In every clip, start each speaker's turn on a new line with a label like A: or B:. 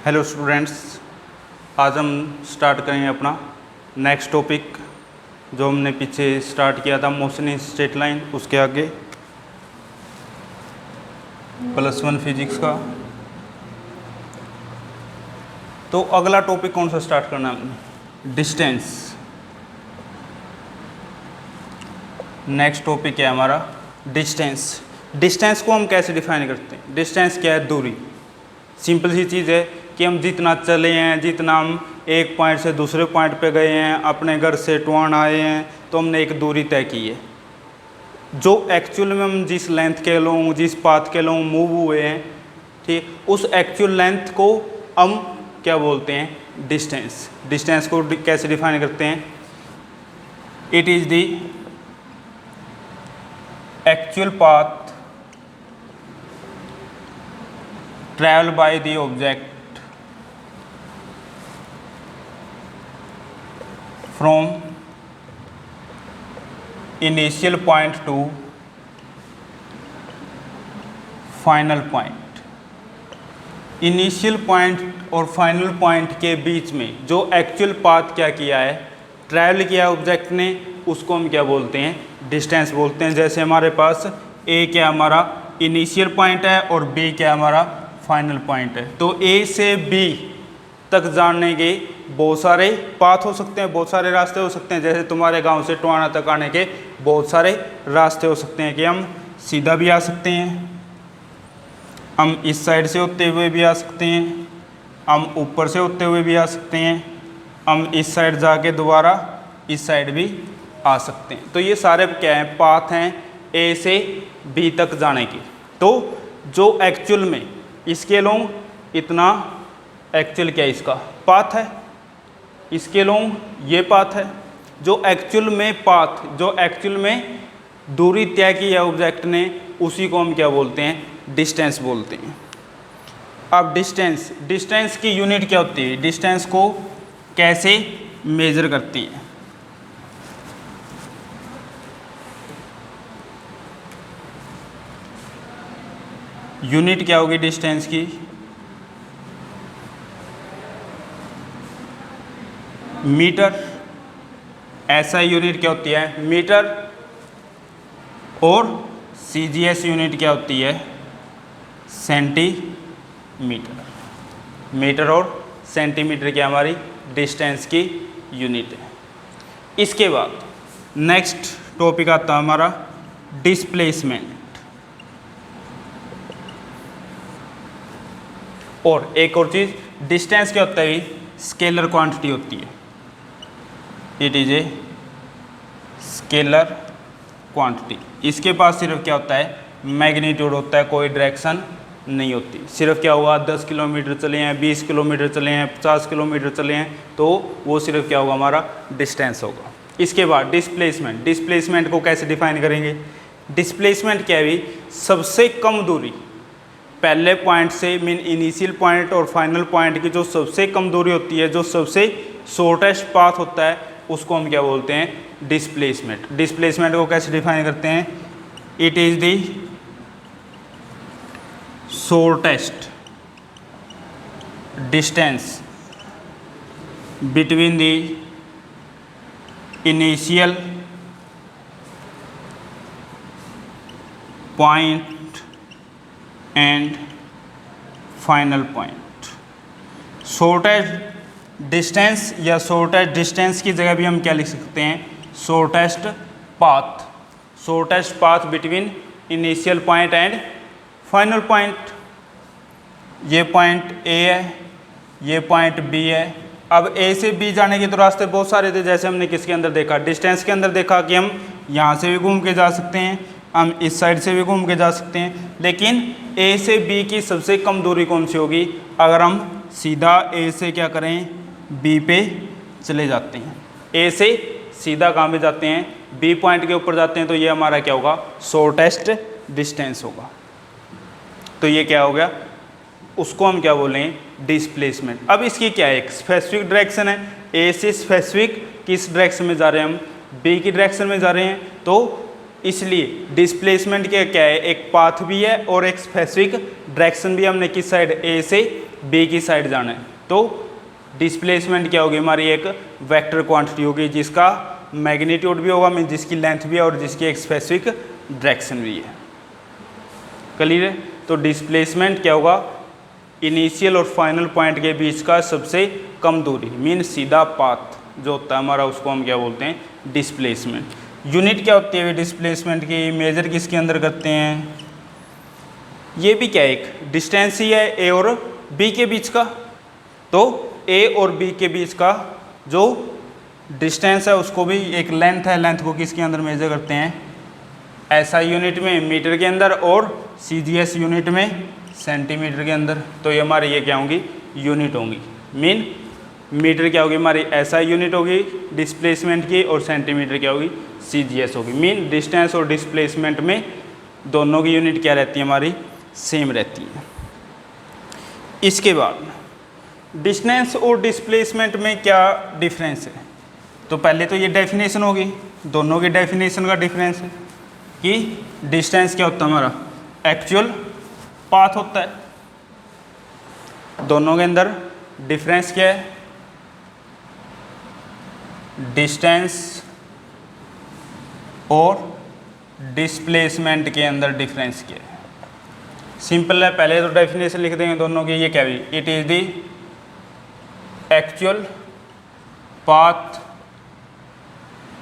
A: Hello students, आज हम start करेंगे अपना नेक्स्ट टॉपिक जो हमने पीछे स्टार्ट किया था मोशन इन स्ट्रेट लाइन, उसके आगे +1 फिजिक्स का। तो अगला टॉपिक कौन सा स्टार्ट करना है हमने? डिस्टेंस। नेक्स्ट टॉपिक है हमारा डिस्टेंस। डिस्टेंस को हम कैसे डिफाइन करते हैं? डिस्टेंस क्या है? दूरी। सिंपल सी चीज़ है कि हम जितना चले हैं, जितना हम एक पॉइंट से दूसरे पॉइंट पे गए हैं, अपने घर से टुआन आए हैं, तो हमने एक दूरी तय की है। जो एक्चुअल में हम जिस लेंथ के लोग, जिस पाथ के लोग मूव हुए हैं, ठीक, उस एक्चुअल लेंथ को हम क्या बोलते हैं? डिस्टेंस। डिस्टेंस को कैसे डिफाइन करते हैं? It is the actual path traveled by the object from initial point to final point। Initial point और फाइनल पॉइंट के बीच में जो एक्चुअल पाथ क्या किया है, ट्रैवल किया ऑब्जेक्ट ने, उसको हम क्या बोलते हैं? डिस्टेंस बोलते हैं। जैसे हमारे पास ए क्या हमारा इनिशियल पॉइंट है और बी क्या हमारा फाइनल पॉइंट है। तो ए से बी तक जाने के बहुत सारे पाथ हो सकते हैं, बहुत सारे रास्ते हो सकते हैं। जैसे तुम्हारे गांव से टोहाना तक आने के बहुत सारे रास्ते हो सकते हैं कि हम सीधा भी आ सकते हैं, हम इस साइड से होते हुए भी आ सकते हैं, हम ऊपर से होते हुए भी आ सकते हैं, हम इस साइड जाके दोबारा इस साइड भी आ सकते हैं। तो ये सारे क्या हैं? पाथ हैं ए से बी तक जाने के। तो जो एक्चुअल में इसके लोग इतना एक्चुअल क्या इसका पाथ है, इसके लोग ये पाथ है। जो एक्चुअल में पाथ, जो एक्चुअल में दूरी तय की है ऑब्जेक्ट ने, उसी को हम क्या बोलते हैं? डिस्टेंस बोलते हैं। अब डिस्टेंस की यूनिट क्या होती है? डिस्टेंस को कैसे मेजर करती हैं? यूनिट क्या होगी डिस्टेंस की? मीटर। ऐसा यूनिट क्या होती है? मीटर। और सीजीएस यूनिट क्या होती है? सेंटीमीटर। मीटर और सेंटीमीटर की हमारी डिस्टेंस की यूनिट है। इसके बाद नेक्स्ट टॉपिक आता है हमारा डिस्प्लेसमेंट। और एक और चीज़, डिस्टेंस क्या होता है? स्केलर क्वांटिटी होती है। It is a scalar quantity. इसके पास सिर्फ क्या होता है? मैग्नीट्यूड होता है, कोई डायरेक्शन नहीं होती। सिर्फ क्या होगा? 10 किलोमीटर चले हैं, 20 किलोमीटर चले हैं, 50 किलोमीटर चले हैं, तो वो सिर्फ क्या होगा? हमारा डिस्टेंस होगा। इसके बाद डिस्प्लेसमेंट। डिस्प्लेसमेंट को कैसे डिफाइन करेंगे? डिस्प्लेसमेंट क्या है? सबसे कम दूरी पहले पॉइंट से, मीन इनिशियल पॉइंट और फाइनल पॉइंट की जो सबसे कम दूरी होती है, जो सबसे शॉर्टेस्ट पाथ होता है, उसको हम क्या बोलते हैं? डिस्प्लेसमेंट। डिस्प्लेसमेंट को कैसे डिफाइन करते हैं? It is the shortest distance between the initial point and final point. Shortest distance या शॉर्टेस्ट डिस्टेंस की जगह भी हम क्या लिख सकते हैं? Shortest path. Shortest path between initial point and final point. ये पॉइंट ए है, ये पॉइंट बी है। अब ए से बी जाने के तो रास्ते बहुत सारे थे। जैसे हमने किसके अंदर देखा? डिस्टेंस के अंदर देखा कि हम यहाँ से भी घूम के जा सकते हैं, हम इस साइड से भी घूम के जा सकते हैं। लेकिन ए से बी की सबसे कम दूरी कौन सी होगी? अगर हम सीधा ए से क्या करें? बी पे चले जाते हैं। ए से सीधा कहाँ पे जाते हैं? बी पॉइंट के ऊपर जाते हैं, तो ये हमारा क्या होगा? शॉर्टेस्ट डिस्टेंस होगा। तो ये क्या हो गया? उसको हम क्या बोलेंगे? डिस्प्लेसमेंट। अब इसकी क्या है? एक स्पेसिफिक डायरेक्शन है। ए से स्पेसिफिक किस डायरेक्शन में जा रहे हैं? हम बी की डायरेक्शन में जा रहे हैं। तो इसलिए डिस्प्लेसमेंट के क्या है, एक पाथ भी है और एक स्पेसिफिक डायरेक्शन भी हमने किस साइड ए से बी की साइड जाना है, तो डिस्प्लेसमेंट क्या होगी हमारी, एक वेक्टर क्वांटिटी होगी जिसका मैग्नीट्यूड भी होगा, मीन जिसकी लेंथ भी है और जिसकी एक स्पेसिफिक डायरेक्शन भी है। क्लियर है? तो डिस्प्लेसमेंट क्या होगा, इनिशियल और फाइनल पॉइंट के बीच का सबसे कम दूरी, मीन सीधा पाथ जो होता है हमारा, उसको हम क्या बोलते हैं, डिस्प्लेसमेंट। यूनिट क्या होती है डिस्प्लेसमेंट की, मेजर किसके अंदर करते हैं, ये भी क्या एक डिस्टेंस ही है ए और बी के बीच का, तो ए और बी के बीच का जो डिस्टेंस है उसको भी एक लेंथ है, लेंथ को किसके अंदर मेजर करते हैं, एसआई यूनिट में मीटर के अंदर और सीजीएस यूनिट में सेंटीमीटर के अंदर। तो ये हमारी ये क्या होंगी, यूनिट होंगी, मीन मीटर क्या होगी हमारी एसआई यूनिट होगी डिस्प्लेसमेंट की, और सेंटीमीटर क्या होगी, सीजीएस होगी। मीन डिस्टेंस और डिस्प्लेसमेंट में दोनों की यूनिट क्या रहती है हमारी, सेम रहती है। इसके बाद डिस्टेंस और डिस्प्लेसमेंट में क्या डिफरेंस है, तो पहले तो ये डेफिनेशन होगी, दोनों की डेफिनेशन का डिफरेंस है कि डिस्टेंस क्या होता है हमारा, एक्चुअल पाथ होता है, दोनों के अंदर डिफरेंस क्या है, डिस्टेंस और डिस्प्लेसमेंट के अंदर डिफरेंस क्या है। सिंपल है, पहले तो डेफिनेशन लिख देंगे दोनों की, ये क्या भी, it is the actual path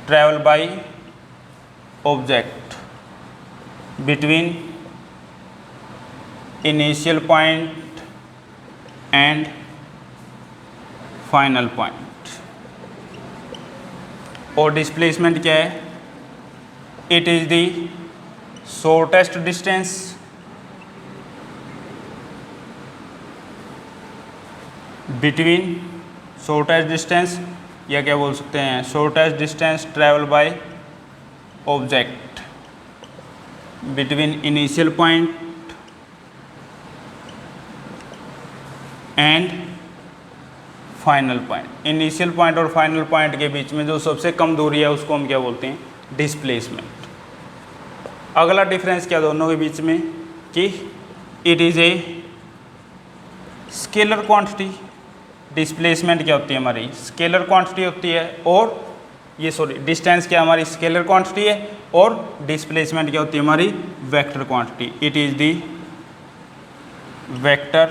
A: travel by object between initial point and final point. और डिस्प्लेसमेंट क्या है, it is the shortest distance between, shortest distance या क्या बोल सकते हैं, shortest distance travel by object between initial point and final point. Initial point और final point के बीच में जो सबसे कम दूरी है उसको हम क्या बोलते हैं, डिस्प्लेसमेंट। अगला डिफरेंस क्या दोनों के बीच में, कि it is a scalar quantity. Displacement क्या होती है हमारी, स्केलर क्वांटिटी होती है, और ये सॉरी डिस्टेंस क्या हमारी स्केलर क्वांटिटी है, और डिस्प्लेसमेंट क्या होती है हमारी, vector quantity. It is the vector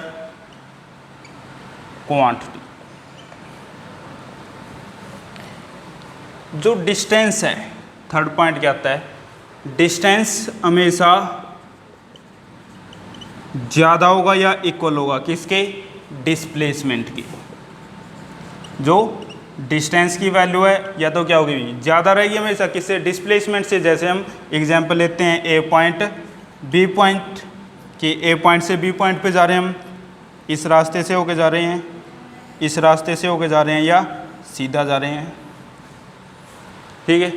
A: quantity. जो डिस्टेंस है, थर्ड पॉइंट क्या आता है, डिस्टेंस हमेशा ज़्यादा होगा या इक्वल होगा किसके, डिस्प्लेसमेंट की। जो डिस्टेंस की वैल्यू है या तो क्या होगी, ज़्यादा रहेगी हमेशा किससे, डिस्प्लेसमेंट से। जैसे हम एग्जांपल लेते हैं ए पॉइंट बी पॉइंट, कि ए पॉइंट से बी पॉइंट पे जा रहे हैं हम, इस रास्ते से होके जा रहे हैं, इस रास्ते से होके जा रहे हैं, या सीधा जा रहे हैं, ठीक है।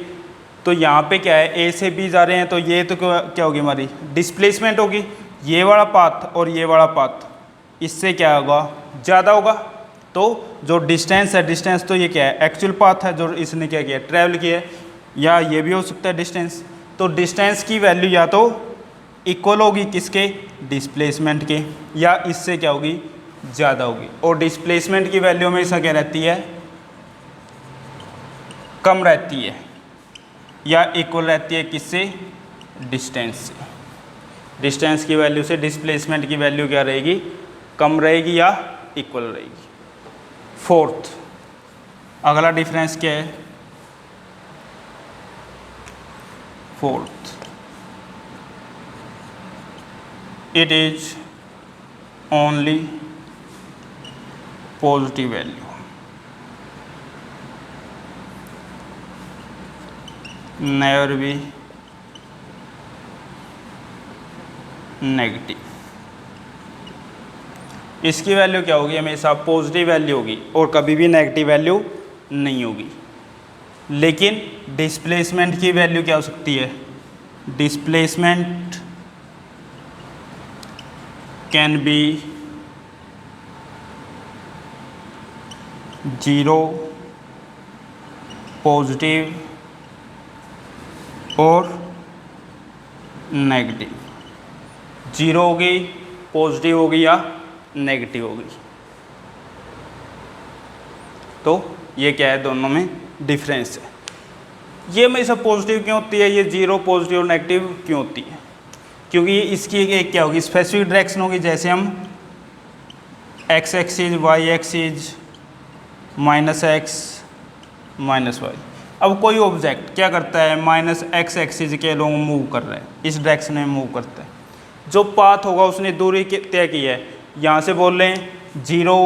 A: तो यहाँ पे क्या है, ए से बी जा रहे हैं, तो ये तो क्या होगी हमारी डिस्प्लेसमेंट होगी। ये वाला पाथ और ये वाला पाथ इससे क्या होगा, ज़्यादा होगा। तो जो डिस्टेंस है, डिस्टेंस तो ये क्या है, एक्चुअल पाथ है जो इसने क्या किया, ट्रैवल किया है, या ये भी हो सकता है डिस्टेंस। तो डिस्टेंस की वैल्यू या तो इक्वल होगी किसके, डिस्प्लेसमेंट के, या इससे क्या होगी, ज़्यादा होगी। और डिस्प्लेसमेंट की वैल्यू हमेशा क्या रहती है, कम रहती है, या इक्वल रहती है किससे, डिस्टेंस से। डिस्टेंस की वैल्यू से डिस्प्लेसमेंट की वैल्यू क्या रहेगी, कम रहेगी या इक्वल रहेगी। फोर्थ, अगला डिफरेंस क्या है, fourth, it is only positive value, never be negative. इसकी वैल्यू क्या होगी, हमेशा पॉजिटिव वैल्यू होगी और कभी भी नेगेटिव वैल्यू नहीं होगी। लेकिन डिस्प्लेसमेंट की वैल्यू क्या हो सकती है, डिस्प्लेसमेंट कैन बी 0, पॉजिटिव और नेगेटिव। 0 होगी, पॉजिटिव होगी या नेगेटिव होगी। तो ये क्या है, दोनों में डिफरेंस है। ये हमेशा पॉजिटिव क्यों होती है, ये जीरो पॉजिटिव और नेगेटिव क्यों होती है, क्योंकि इसकी एक क्या होगी, स्पेसिफिक डायरेक्शन होगी। जैसे हम x axis y axis minus x minus y. अब कोई ऑब्जेक्ट क्या करता है, माइनस एक्स एक्सिस के लोग मूव कर रहे हैं, इस डायरेक्शन में मूव करता है। जो पाथ होगा उसने दूरी तय की है, यहाँ से बोल रहे हैं 0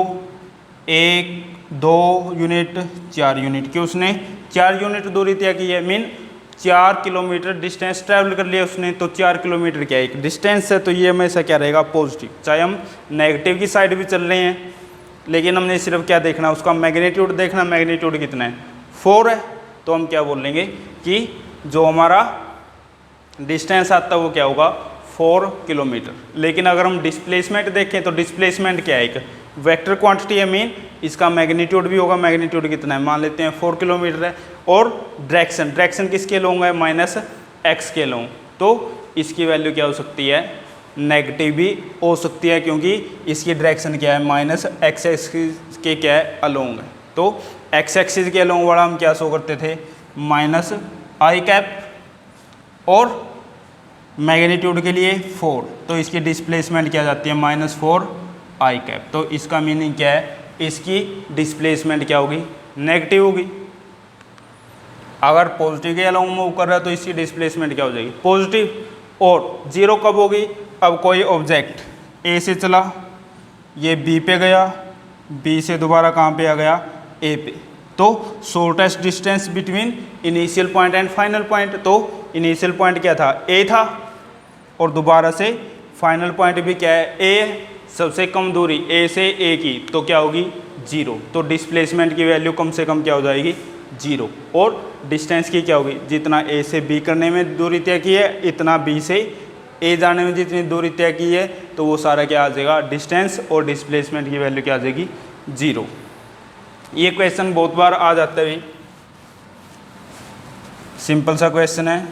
A: 1 2 यूनिट 4 यूनिट की, उसने 4 यूनिट दूरी तय की है, मीन 4 किलोमीटर डिस्टेंस ट्रैवल कर लिया उसने। तो 4 किलोमीटर क्या एक डिस्टेंस है, तो ये हमेशा क्या रहेगा, पॉजिटिव। चाहे हम नेगेटिव की साइड भी चल रहे हैं, लेकिन हमने सिर्फ क्या देखना, उसका मैग्नीट्यूड देखना, मैग्नीट्यूड कितना है 4 है, तो हम क्या बोलेंगे कि जो हमारा डिस्टेंस आता है वो क्या होगा 4 किलोमीटर। लेकिन अगर हम डिस्प्लेसमेंट देखें तो डिस्प्लेसमेंट क्या है, एक वेक्टर क्वांटिटी है, मीन इसका मैग्नीट्यूड भी होगा, मैग्नीट्यूड कितना है, मान लेते हैं 4 किलोमीटर है। और डायरेक्शन किसके लोग है, माइनस एक्स के लोग, तो इसकी वैल्यू क्या हो सकती है, नेगेटिव भी हो सकती है, क्योंकि इसकी डायरेक्शन क्या है, माइनस एक्स एक्सिस के क्या है, अलोंग है। तो एक्स एक्सिस के अलोंग वाला हम क्या शो करते थे, माइनस आई कैप, और मैग्नीट्यूड के लिए 4, तो इसकी डिस्प्लेसमेंट क्या जाती है, -4 आई कैप। तो इसका मीनिंग क्या है, इसकी डिस्प्लेसमेंट क्या होगी, नेगेटिव होगी। अगर पॉजिटिव के अलोंग मूव कर रहा है तो इसकी डिस्प्लेसमेंट क्या हो जाएगी, पॉजिटिव। और जीरो कब होगी, अब कोई ऑब्जेक्ट ए से चला, ये बी पे गया, बी से दोबारा कहाँ पे आ गया, ए पे, तो shortest distance between initial point and final point. तो इनिशियल पॉइंट क्या था, ए था, और दोबारा से फाइनल पॉइंट भी क्या है, ए। सबसे कम दूरी ए से ए की तो क्या होगी, 0। तो डिस्प्लेसमेंट की वैल्यू कम से कम क्या हो जाएगी, 0। और डिस्टेंस की क्या होगी, जितना ए से बी करने में दूरी तय की है, इतना बी से ए जाने में जितनी दूरी तय की है, तो वो सारा क्या आ जाएगा, डिस्टेंस। और डिस्प्लेसमेंट की वैल्यू क्या आ जाएगी, 0। ये क्वेश्चन बहुत बार आ जाता है, सिंपल सा क्वेश्चन है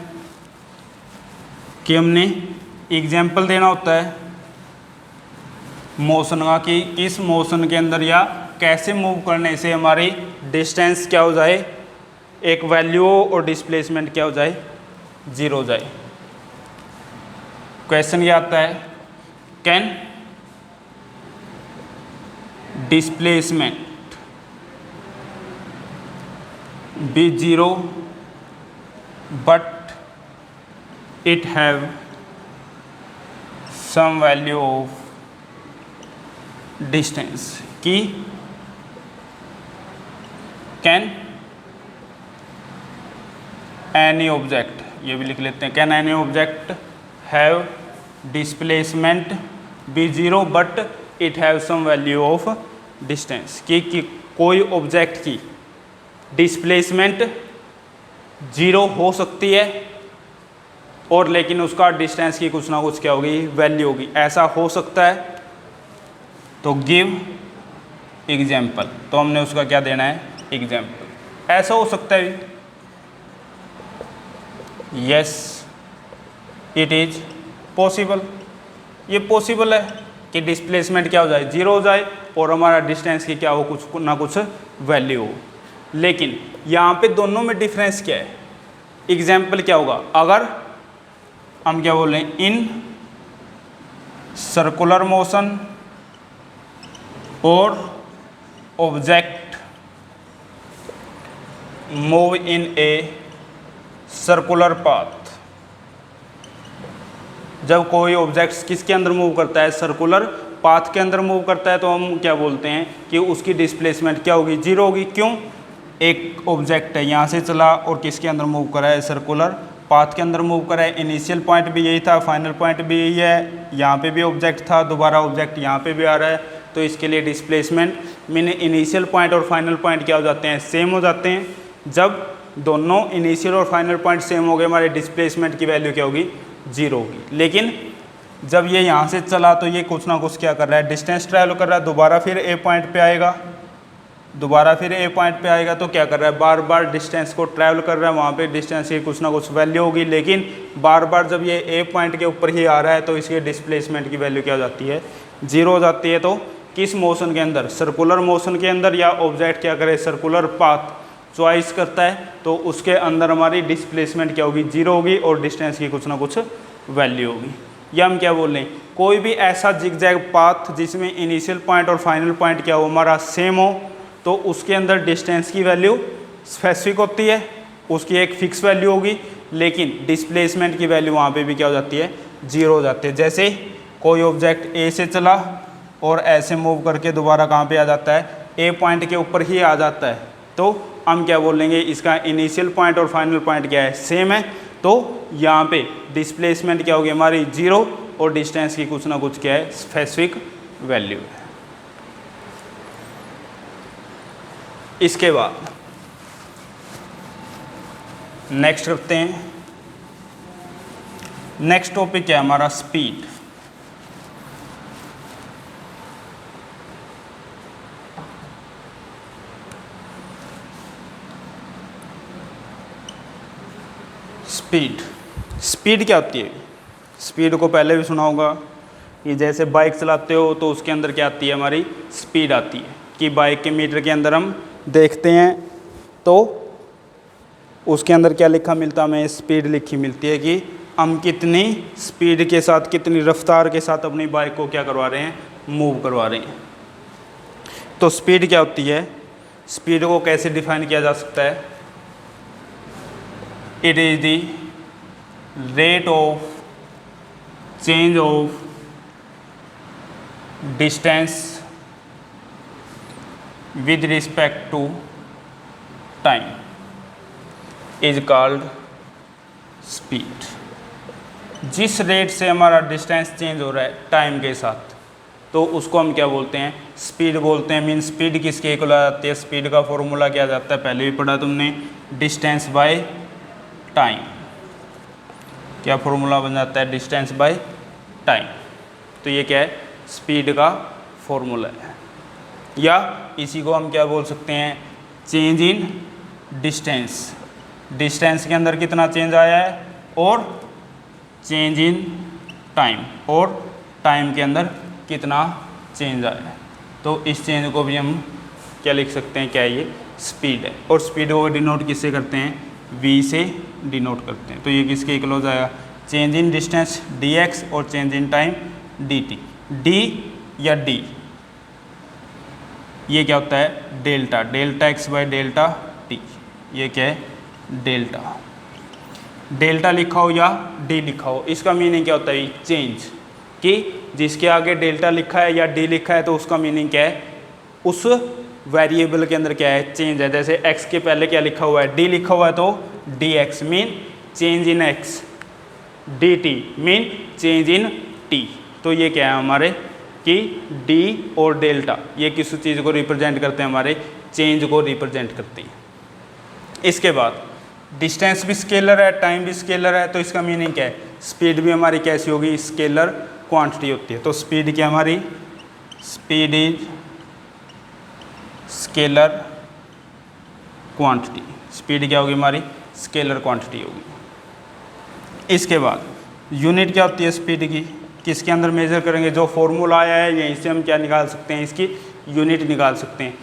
A: कि हमने एग्जाम्पल देना होता है मोशन का, कि किस मोशन के अंदर या कैसे मूव करने से हमारी डिस्टेंस क्या हो जाए, एक वैल्यू और डिस्प्लेसमेंट क्या हो जाए, 0 हो जाए। क्वेश्चन ये आता है, can displacement be 0 but it have some value of distance, कि can any object, ये भी लिख लेते हैं, can any object have displacement be 0 but it have some value of distance, कि कोई ऑब्जेक्ट की डिस्प्लेसमेंट 0 हो सकती है, और लेकिन उसका डिस्टेंस की कुछ ना कुछ क्या होगी, वैल्यू होगी। ऐसा हो सकता है, तो गिव एग्जाम्पल, तो हमने उसका क्या देना है, एग्जाम्पल। ऐसा हो सकता है, यस इट इज पॉसिबल, ये पॉसिबल है कि डिस्प्लेसमेंट क्या हो जाए, 0 हो जाए, और हमारा डिस्टेंस की क्या हो, कुछ ना कुछ वैल्यू हो। लेकिन यहाँ पे दोनों में डिफरेंस क्या है, एग्जाम्पल क्या होगा, अगर हम क्या बोल रहे हैं, इन सर्कुलर मोशन और object move in a circular path. जब कोई ऑब्जेक्ट किसके अंदर मूव करता है, सर्कुलर पाथ के अंदर मूव करता है, तो हम क्या बोलते हैं कि उसकी डिस्प्लेसमेंट क्या होगी, 0 होगी। क्यों, एक ऑब्जेक्ट है यहाँ से चला और किसके अंदर मूव करा है, सर्कुलर पाथ के अंदर मूव करा है। इनिशियल पॉइंट भी यही था, फाइनल पॉइंट भी यही है, यहाँ पे भी ऑब्जेक्ट था, दोबारा ऑब्जेक्ट यहाँ पे भी आ रहा है, तो इसके लिए डिस्प्लेसमेंट मीन इनिशियल पॉइंट और फाइनल पॉइंट क्या हो जाते हैं, सेम हो जाते हैं। जब दोनों इनिशियल और फाइनल पॉइंट सेम हो गए, हमारे डिस्प्लेसमेंट की वैल्यू क्या होगी, 0 होगी। लेकिन जब ये यहाँ से चला तो ये कुछ ना कुछ क्या कर रहा है, डिस्टेंस ट्रैवल कर रहा है, दोबारा फिर ए पॉइंट पे आएगा, दोबारा फिर ए पॉइंट पे आएगा, तो क्या कर रहा है, बार बार डिस्टेंस को ट्रैवल कर रहा है, वहाँ पे डिस्टेंस की कुछ ना कुछ वैल्यू होगी। लेकिन बार बार जब ये ए पॉइंट के ऊपर ही आ रहा है, तो इसकी डिस्प्लेसमेंट की वैल्यू क्या हो जाती है, 0 हो जाती है। तो किस मोशन के अंदर, सर्कुलर मोशन के अंदर, या ऑब्जेक्ट क्या करे सर्कुलर पाथ चॉइस करता है तो उसके अंदर हमारी डिस्प्लेसमेंट क्या होगी, जीरो होगी और डिस्टेंस की कुछ ना कुछ वैल्यू होगी। या हम क्या बोल रहे हैं, कोई भी ऐसा जिगजैग पाथ जिसमें इनिशियल पॉइंट और फाइनल पॉइंट क्या हो हमारा सेम हो, तो उसके अंदर डिस्टेंस की वैल्यू स्पेसिफिक होती है, उसकी एक फिक्स वैल्यू होगी, लेकिन डिस्प्लेसमेंट की वैल्यू वहाँ पे भी क्या हो जाती है, जीरो हो जाती है। जैसे कोई ऑब्जेक्ट ए से चला और ऐसे मूव करके दोबारा कहाँ पे आ जाता है, ए पॉइंट के ऊपर ही आ जाता है, तो हम क्या बोलेंगे, इसका इनिशियल पॉइंट और फाइनल पॉइंट क्या है, सेम है, तो यहाँ पे डिस्प्लेसमेंट क्या होगी हमारी, जीरो, और डिस्टेंस की कुछ ना कुछ क्या है, स्पेसिफिक वैल्यू है। इसके बाद नेक्स्ट करते हैं, नेक्स्ट टॉपिक क्या है हमारा, स्पीड। स्पीड क्या होती है, स्पीड को पहले भी सुना होगा कि जैसे बाइक चलाते हो तो उसके अंदर क्या आती है, हमारी स्पीड आती है, कि बाइक के मीटर के अंदर हम देखते हैं तो उसके अंदर क्या लिखा मिलता है, हमें स्पीड लिखी मिलती है कि हम कितनी स्पीड के साथ, कितनी रफ्तार के साथ अपनी बाइक को क्या करवा रहे हैं, मूव करवा रहे हैं। तो स्पीड क्या होती है, स्पीड को कैसे डिफाइन किया जा सकता है, it is the rate of change of distance with respect to time is called speed। जिस रेट से हमारा डिस्टेंस चेंज हो रहा है टाइम के साथ, तो उसको हम क्या बोलते हैं, स्पीड बोलते हैं। मीन स्पीड किसके इक्वल आ जाती है, स्पीड का फॉर्मूला क्या जाता है, पहले भी पढ़ा तुमने, डिस्टेंस बाय टाइम। क्या फॉर्मूला बन जाता है, डिस्टेंस बाय टाइम। तो ये क्या है, स्पीड का फॉर्मूला है। या इसी को हम क्या बोल सकते हैं, चेंज इन डिस्टेंस। डिस्टेंस के अंदर कितना चेंज आया है, और चेंज इन टाइम, और टाइम के अंदर कितना चेंज आया है। तो इस चेंज को भी हम क्या लिख सकते हैं, क्या है ये, स्पीड है। और स्पीड को डिनोट किससे करते हैं, v से डिनोट करते हैं। तो ये किसके इक्वल हो जाएगा, चेंज इन डिस्टेंस dx और change in time dt। d या d ये क्या होता है, delta, delta x by delta T. ये क्या है, डेल्टा। डेल्टा लिखा हो या डी लिखा हो, इसका मीनिंग क्या होता है, चेंज। कि जिसके आगे डेल्टा लिखा है या डी लिखा है तो उसका मीनिंग क्या है, उस वेरिएबल के अंदर क्या है, चेंज है। जैसे एक्स के पहले क्या लिखा हुआ है, डी लिखा हुआ है, तो D x mean change in x, D T mean change in T. तो ये क्या है हमारे, कि d और डेल्टा ये किस चीज़ को रिप्रेजेंट करते हैं, हमारे चेंज को रिप्रेजेंट करते हैं। इसके बाद डिस्टेंस भी स्केलर है, टाइम भी स्केलर है, तो इसका मीनिंग क्या है, स्पीड भी हमारी कैसी होगी, स्केलर क्वांटिटी होती है। तो स्पीड क्या हमारी, speed is scalar quantity. Speed क्या होगी हमारी, स्केलर क्वांटिटी होगी। इसके बाद यूनिट क्या होती है स्पीड की, किसके अंदर मेजर करेंगे, जो फॉर्मूला आया है यहीं से हम क्या निकाल सकते हैं, इसकी यूनिट निकाल सकते हैं।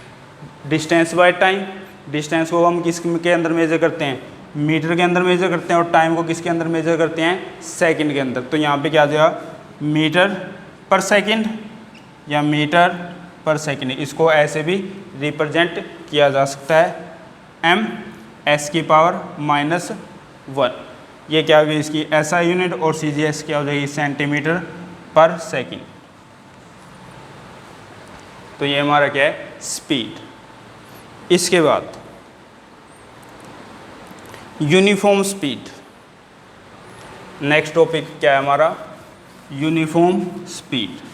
A: डिस्टेंस बाय टाइम, डिस्टेंस को हम किसके अंदर मेजर करते हैं, मीटर के अंदर मेजर करते हैं, और टाइम को किसके अंदर मेजर करते हैं, सेकंड के अंदर। तो यहाँ पे क्या आ जाएगा, मीटर पर सेकंड या मीटर पर सेकंड। इसको ऐसे भी रिप्रेजेंट किया जा सकता है, m s की पावर -1। ये क्या होगी इसकी SI यूनिट, और CGS क्या हो जाएगी, सेंटीमीटर पर सेकंड। तो ये हमारा क्या है, स्पीड। इसके बाद यूनिफॉर्म स्पीड। नेक्स्ट टॉपिक क्या है हमारा, यूनिफॉर्म स्पीड।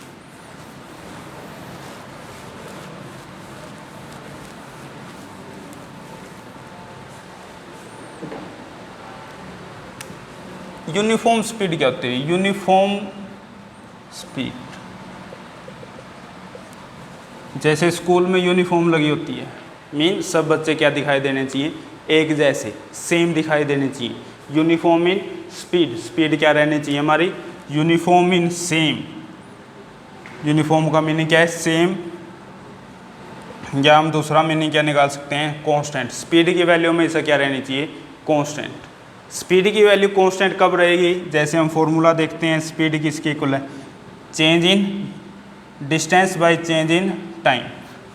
A: यूनिफॉर्म स्पीड क्या होती है, यूनिफॉर्म स्पीड, जैसे स्कूल में यूनिफॉर्म लगी होती है, मीन सब बच्चे क्या दिखाई देने चाहिए, एक जैसे, सेम दिखाई देने चाहिए। यूनिफॉर्म इन स्पीड, स्पीड क्या रहनी चाहिए हमारी, यूनिफॉर्म इन सेम। यूनिफॉर्म का मीनिंग क्या है, सेम, या हम दूसरा मीनिंग क्या निकाल सकते हैं, कांस्टेंट। स्पीड की वैल्यू में ऐसा क्या रहनी चाहिए, कांस्टेंट। स्पीड की वैल्यू कांस्टेंट कब रहेगी, जैसे हम फॉर्मूला देखते हैं, स्पीड किसके इक्वल है, change in distance by change in time.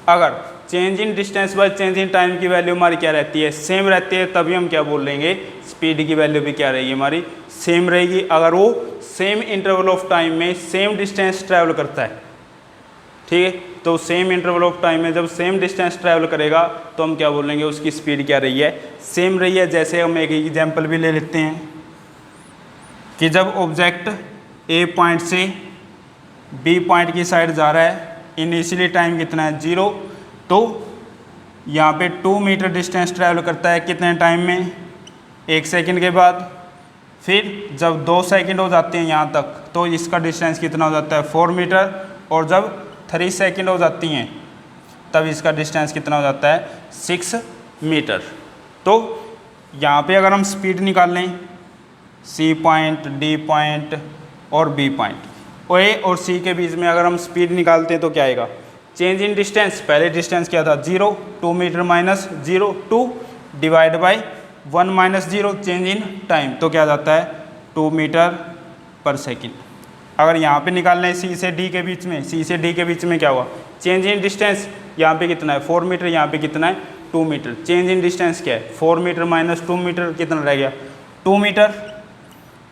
A: अगर change in distance by change in time की वैल्यू हमारी क्या रहती है, सेम रहती है, तभी हम क्या बोल लेंगे, स्पीड की वैल्यू भी क्या रहेगी हमारी, सेम रहेगी। अगर वो सेम इंटरवल ऑफ टाइम में सेम डिस्टेंस ट्रैवल करता है, ठीक है, तो सेम इंटरवल ऑफ टाइम में जब सेम डिस्टेंस ट्रैवल करेगा तो हम क्या बोलेंगे, उसकी स्पीड क्या रही है, सेम रही है। जैसे हम एक एग्जांपल भी ले लेते हैं कि जब ऑब्जेक्ट ए पॉइंट से बी पॉइंट की साइड जा रहा है, इनिशियली टाइम कितना है, 0, तो यहाँ पे 2 मीटर डिस्टेंस ट्रैवल करता है कितने टाइम में, 1 सेकंड के बाद। फिर जब 2 सेकंड हो जाते हैं यहाँ तक तो इसका डिस्टेंस कितना हो जाता है, 4 मीटर, और जब 3 सेकंड हो जाती हैं तब इसका डिस्टेंस कितना हो जाता है, 6 मीटर। तो यहाँ पे अगर हम स्पीड निकाल लें, सी पॉइंट, डी पॉइंट और बी पॉइंट, ए और सी के बीच में अगर हम स्पीड निकालते हैं तो क्या आएगा, चेंज इन डिस्टेंस, पहले डिस्टेंस क्या था, 0, 2 metre minus 0, 2 divide by 1 minus 0, change in time, तो क्या जाता है, 2 मीटर पर सेकेंड। अगर यहाँ पे निकाल लें सी से डी के बीच में, सी से डी के बीच में क्या हुआ, चेंज इन डिस्टेंस, यहाँ पे कितना है, 4 मीटर, यहाँ पे कितना है, 2 मीटर। चेंज इन डिस्टेंस क्या है, 4 मीटर माइनस 2 मीटर, कितना रह गया, 2 metre,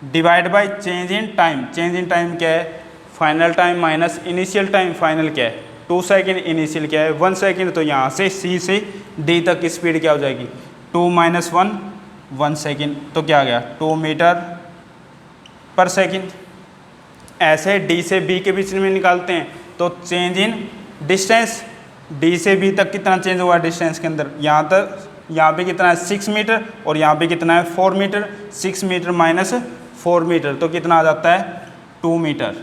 A: divide by change in time. Change in time क्या है, final time minus initial time, final क्या है, 2 सेकेंड, इनिशियल क्या है, 1 सेकेंड। तो यहाँ से सी से डी तक की स्पीड क्या हो जाएगी, 2 माइनस 1, 1 सेकेंड, तो क्या आ गया, 2 मीटर पर सेकेंड। ऐसे डी से बी के बीच में निकालते हैं तो चेंज इन डिस्टेंस, डी से बी तक कितना चेंज हुआ डिस्टेंस के अंदर, यहाँ तक, यहाँ पे कितना है 6 मीटर और यहाँ पे कितना है 4 मीटर, 6 मीटर माइनस 4 मीटर, तो कितना आ जाता है 2 मीटर,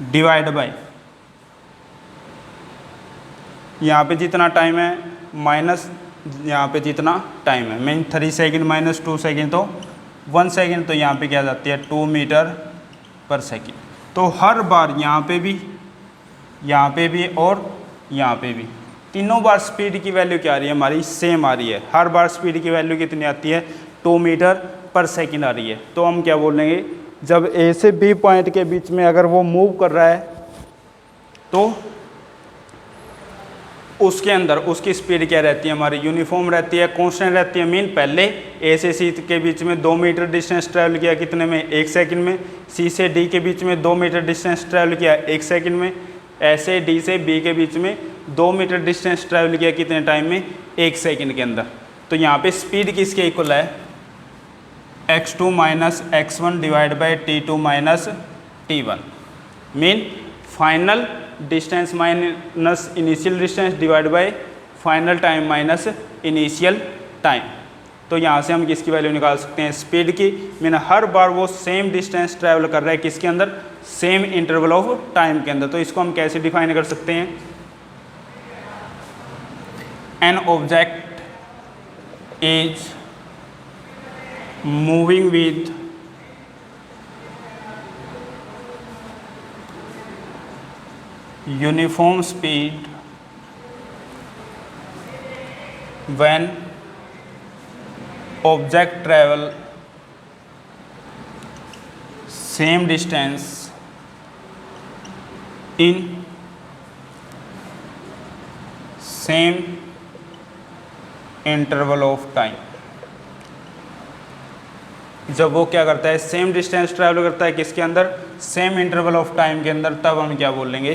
A: डिवाइड बाय यहाँ पे जितना टाइम है माइनस यहाँ पे जितना टाइम है, मीन 3 सेकेंड माइनस 2 सेकेंड तो 1 सेकेंड, तो यहाँ पे क्या जाती है 2 मीटर पर सेकेंड। तो हर बार यहाँ पे भी और यहाँ पे भी तीनों बार स्पीड की वैल्यू क्या आ रही है हमारी, सेम आ रही है। हर बार स्पीड की वैल्यू कितनी आती है, 2 मीटर पर सेकेंड आ रही है। तो हम क्या बोलेंगे, जब ए से बी पॉइंट के बीच में अगर वो मूव कर रहा है तो उसके अंदर उसकी स्पीड क्या रहती है हमारी, यूनिफॉर्म रहती है, कांस्टेंट रहती है। मीन पहले ए से सी के बीच में 2 मीटर डिस्टेंस ट्रैवल किया कितने में, 1 सेकंड में। सी से डी के बीच में 2 मीटर डिस्टेंस ट्रैवल किया 1 सेकंड में। ऐसे डी से बी के बीच में 2 मीटर डिस्टेंस ट्रैवल किया कितने टाइम में, 1 सेकंड के अंदर। तो यहाँ पे स्पीड किसके इक्वल है, x2 minus x1 divide by t2 minus t1। Mean final distance minus initial distance divide by final time minus initial time. तो यहाँ से हम किसकी वैल्यू निकाल सकते हैं, स्पीड की। मीन हर बार वो सेम डिस्टेंस ट्रैवल कर रहा है किसके अंदर, सेम इंटरवल ऑफ टाइम के अंदर। तो इसको हम कैसे डिफाइन कर सकते हैं, an object is moving with uniform speed when object travel same distance in same interval of time। जब वो क्या करता है, सेम डिस्टेंस ट्रैवल करता है किसके अंदर, सेम इंटरवल ऑफ टाइम के अंदर, तब हम क्या बोलेंगे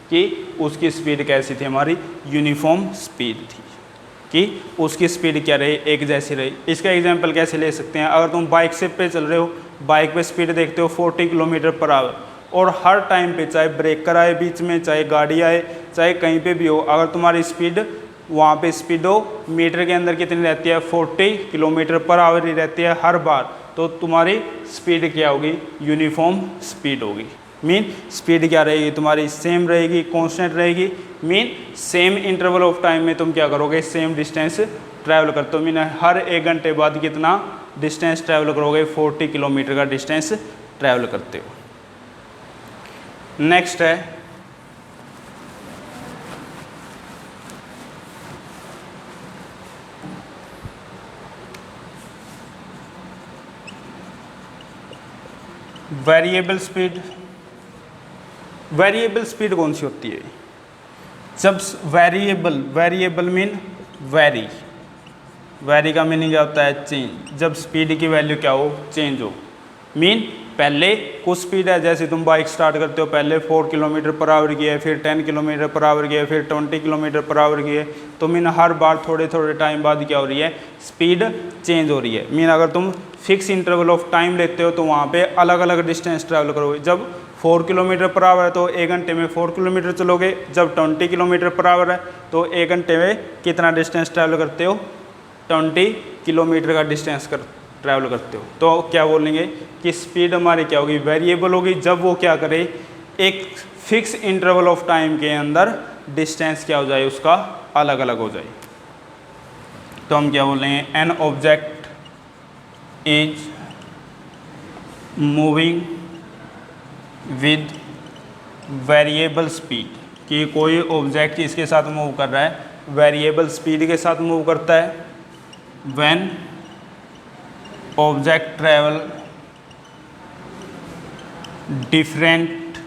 A: कि उसकी स्पीड कैसी थी हमारी, यूनिफॉर्म स्पीड थी, कि उसकी स्पीड क्या रही, एक जैसी रही। इसका एग्जांपल कैसे ले सकते हैं, अगर तुम बाइक से पे चल रहे हो, बाइक पे स्पीड देखते हो 40 किलोमीटर पर आवर, और हर टाइम पे चाहे ब्रेकर आए बीच में, चाहे गाड़ी आए, चाहे कहीं पे भी हो, अगर तुम्हारी स्पीड वहाँ पे स्पीडो मीटर के अंदर कितनी रहती है, 40 किलोमीटर पर आवर ही रहती है हर बार, तो तुम्हारी स्पीड क्या होगी, यूनिफॉर्म स्पीड होगी। मीन स्पीड क्या रहेगी तुम्हारी, सेम रहेगी, कांस्टेंट रहेगी। Mean same interval of time में तुम क्या करोगे, सेम डिस्टेंस ट्रैवल करते हो। मीन हर 1 घंटे बाद कितना डिस्टेंस ट्रैवल करोगे, 40 किलोमीटर का डिस्टेंस ट्रैवल करते हो। नेक्स्ट है वेरिएबल स्पीड, वेरिएबल स्पीड कौन सी होती है? जब variable, variable mean very, very का मीनिंग क्या होता है? चेंज। जब स्पीड की वैल्यू क्या हो? चेंज हो। मीन पहले कुछ स्पीड है, जैसे तुम बाइक स्टार्ट करते हो, पहले 4 किलोमीटर पर आवर की है, फिर 10 किलोमीटर पर आवर की है, फिर 20 किलोमीटर पर आवर की है, तो मीन हर बार थोड़े थोड़े टाइम बाद क्या हो रही है? स्पीड चेंज हो रही है। मीन अगर तुम फिक्स इंटरवल ऑफ टाइम लेते हो तो वहाँ पे अलग अलग डिस्टेंस ट्रैवल करोगे। जब 4 किलोमीटर पर आवर है तो 1 घंटे में 4 किलोमीटर चलोगे। जब 20 किलोमीटर पर आवर है तो 1 घंटे में कितना डिस्टेंस ट्रैवल करते हो? 20 किलोमीटर का डिस्टेंस ट्रैवल करते हो। तो क्या बोलेंगे कि स्पीड हमारी क्या होगी? वेरिएबल होगी, जब वो क्या करे? एक फिक्स इंटरवल ऑफ टाइम के अंदर डिस्टेंस क्या हो जाए? उसका अलग अलग हो जाए। तो हम क्या बोलेंगे? An object is moving with variable speed, कि कोई ऑब्जेक्ट इसके साथ मूव कर रहा है, वेरिएबल स्पीड के साथ मूव करता है। When object travel different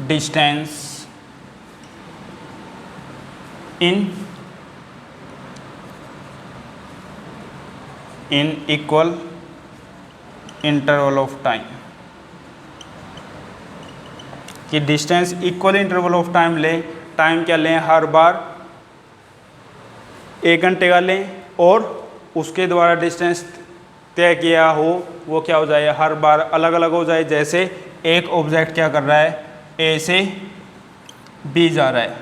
A: distance in equal interval of time, कि distance equal interval of time लें। टाइम क्या लें? हर बार 1 घंटे का लें, और उसके द्वारा डिस्टेंस तय किया हो वो क्या हो जाए? हर बार अलग अलग हो जाए। जैसे एक ऑब्जेक्ट क्या कर रहा है? ए से बी जा रहा है।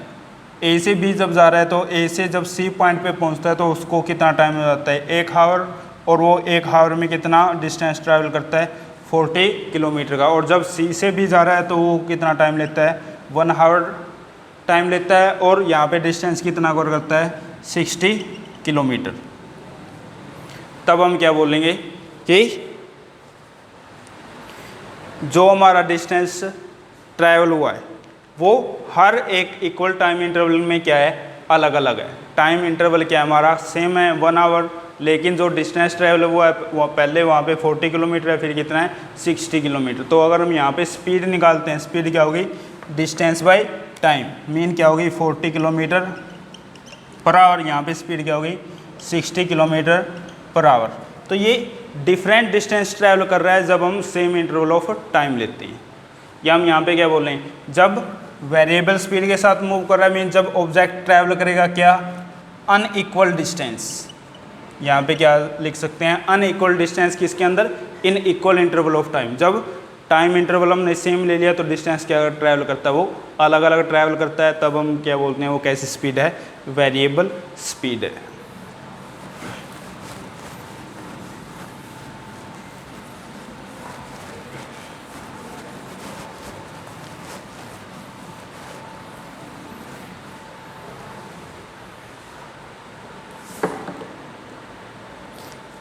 A: ए से बी जब जा रहा है तो ए से जब सी पॉइंट पे पहुंचता है तो उसको कितना टाइम हो जाता है? 1 आवर, और वो 1 आवर में कितना डिस्टेंस ट्रैवल करता है? 40 किलोमीटर का। और जब सी से बी जा रहा है तो वो कितना टाइम लेता है? 1 आवर टाइम लेता है, और यहाँ पे डिस्टेंस कितना कवर करता है? 60 किलोमीटर। तब हम क्या बोलेंगे कि जो हमारा डिस्टेंस ट्रैवल हुआ है वो हर एक इक्वल टाइम इंटरवल में क्या है? अलग अलग है। टाइम इंटरवल क्या है हमारा? सेम है, 1 आवर, लेकिन जो डिस्टेंस ट्रैवल हुआ है वो पहले वहाँ पे 40 किलोमीटर है, फिर कितना है? 60 किलोमीटर। तो अगर हम यहाँ पे स्पीड निकालते हैं, स्पीड क्या होगी? डिस्टेंस बाई टाइम, मीन क्या होगी? 40 किलोमीटर पर आवर। यहाँ पे स्पीड क्या होगी? 60 किलोमीटर पर आवर। तो ये डिफरेंट डिस्टेंस ट्रैवल कर रहा है जब हम सेम इंटरवल ऑफ टाइम लेते हैं। या हम यहाँ पे क्या बोल रहे हैं? जब वेरिएबल स्पीड के साथ मूव कर रहा है, मीन जब ऑब्जेक्ट ट्रैवल करेगा क्या? Unequal distance. यहाँ पे क्या लिख सकते हैं? अनइक्वल डिस्टेंस किसके अंदर? इन इक्वल इंटरवल ऑफ टाइम। जब टाइम इंटरवल हमने सेम ले लिया तो डिस्टेंस क्या ट्रैवल करता है? वो अलग अलग ट्रैवल करता है। तब हम क्या बोलते हैं? वो कैसी स्पीड है? वेरिएबल स्पीड है।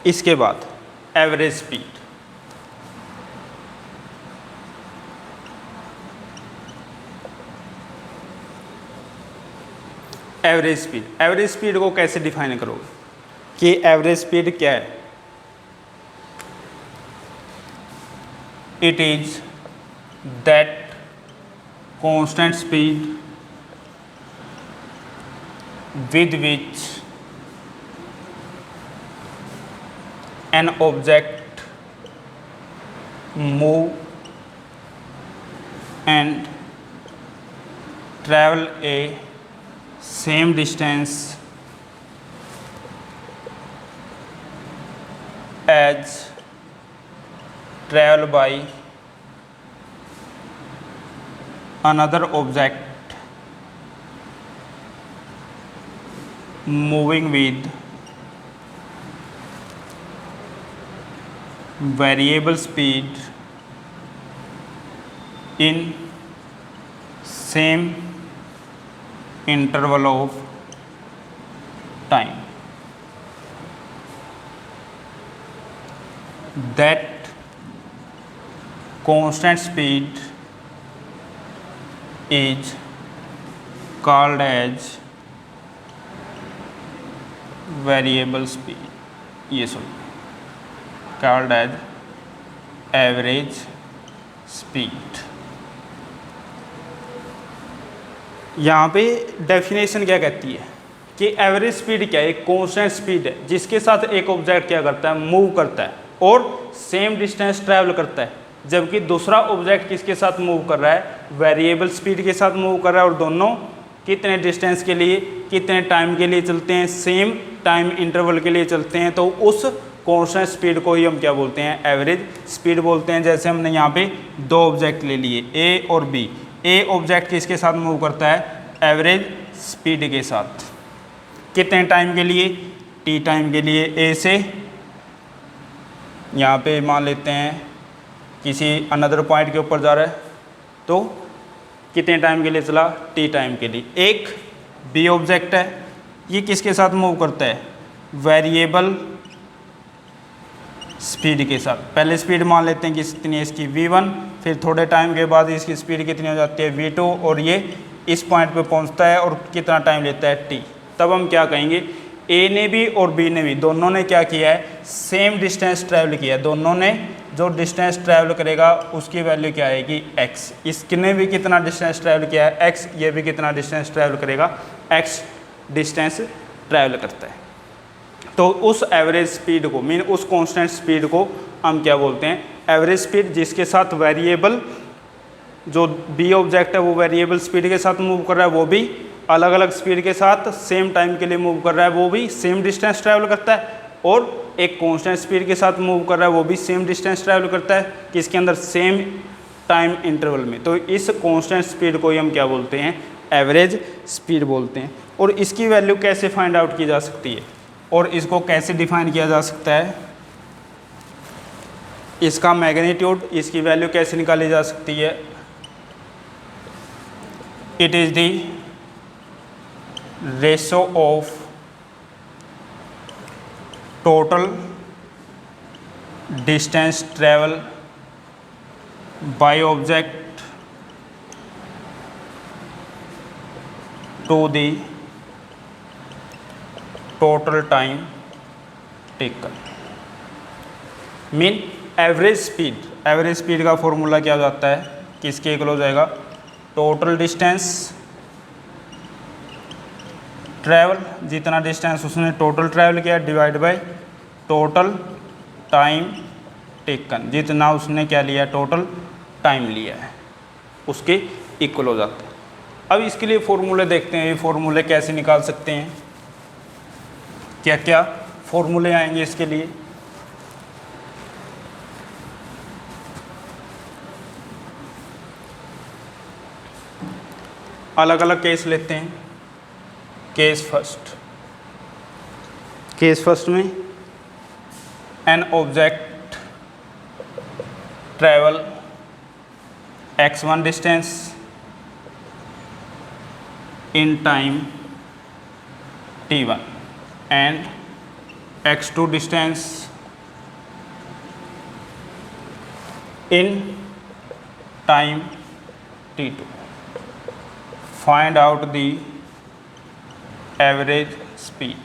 A: इसके बाद average speed. Average speed, average speed को कैसे डिफाइन करोगे कि एवरेज स्पीड क्या है? It is that constant speed with which an object move and travel a same distance as travel by another object moving with variable speed in same interval of time. That constant speed is called as variable speed. ये सुन, called as average speed. यहाँ पे definition क्या कहती है कि average speed क्या है, एक कांस्टेंट स्पीड है जिसके साथ एक ऑब्जेक्ट क्या करता है, मूव करता है और सेम डिस्टेंस ट्रैवल करता है, जबकि दूसरा ऑब्जेक्ट किसके साथ मूव कर रहा है, वेरिएबल स्पीड के साथ मूव कर रहा है और दोनों कितने डिस्टेंस के लिए, कितने टाइम के लिए चलते हैं, सेम टाइम इंटरवल के लिए चलते हैं, तो उस कांस्टेंट स्पीड को ही हम क्या बोलते हैं, एवरेज स्पीड बोलते हैं। जैसे हमने यहाँ पे दो ऑब्जेक्ट ले लिए ए और बी, ए ऑब्जेक्ट किसके साथ मूव करता है, एवरेज स्पीड के साथ, कितने टाइम के लिए, टी टाइम के लिए, ए से यहाँ पे मान लेते हैं किसी अनदर पॉइंट के ऊपर जा रहा है तो कितने टाइम के लिए चला, टी टाइम के लिए। एक बी ऑब्जेक्ट है, ये किसके साथ मूव करता है, वेरिएबल स्पीड के साथ। पहले स्पीड मान लेते हैं कि कितनी है इसकी v1, फिर थोड़े टाइम के बाद इसकी स्पीड कितनी हो जाती है v2 और ये इस पॉइंट पे पहुंचता है और कितना टाइम लेता है t। तब हम क्या कहेंगे, ए ने भी और बी ने भी, दोनों ने क्या किया है, सेम डिस्टेंस ट्रैवल किया है, दोनों ने जो डिस्टेंस ट्रैवल करेगा उसकी वैल्यू क्या आएगी, x। इसने भी कितना डिस्टेंस ट्रैवल किया है x, ये भी कितना डिस्टेंस ट्रैवल करेगा, x डिस्टेंस ट्रैवल करता है। तो उस एवरेज स्पीड को, मीन उस कांस्टेंट स्पीड को हम क्या बोलते हैं, एवरेज स्पीड, जिसके साथ वेरिएबल, जो बी ऑब्जेक्ट है वो वेरिएबल स्पीड के साथ मूव कर रहा है, वो भी अलग अलग स्पीड के साथ सेम टाइम के लिए मूव कर रहा है, वो भी सेम डिस्टेंस ट्रैवल करता है, और एक कांस्टेंट स्पीड के साथ मूव कर रहा है, वो भी सेम डिस्टेंस ट्रैवल करता है, किसके अंदर, सेम टाइम इंटरवल में। तो इस कांस्टेंट स्पीड को ही हम क्या बोलते हैं, एवरेज स्पीड बोलते हैं। और इसकी वैल्यू कैसे फाइंड आउट की जा सकती है और इसको कैसे डिफाइन किया जा सकता है, इसका मैग्नीट्यूड, इसकी वैल्यू कैसे निकाली जा सकती है, it is the ratio of total distance travel by object to the total time taken. Mean average speed, average speed का फॉर्मूला क्या हो जाता है, किसके इक्वल हो जाएगा, टोटल डिस्टेंस ट्रैवल, जितना डिस्टेंस उसने टोटल ट्रैवल किया, divide by total time taken, जितना उसने क्या लिया, टोटल टाइम लिया है, उसके इक्वल हो जाता है। अब इसके लिए फॉर्मूले देखते हैं, ये फॉर्मूले कैसे निकाल सकते हैं, क्या क्या फॉर्मूले आएंगे इसके लिए। अलग अलग केस लेते हैं। केस फर्स्ट में an object travel x1 distance in time t1 and x2 distance in time t2. Find out the average speed.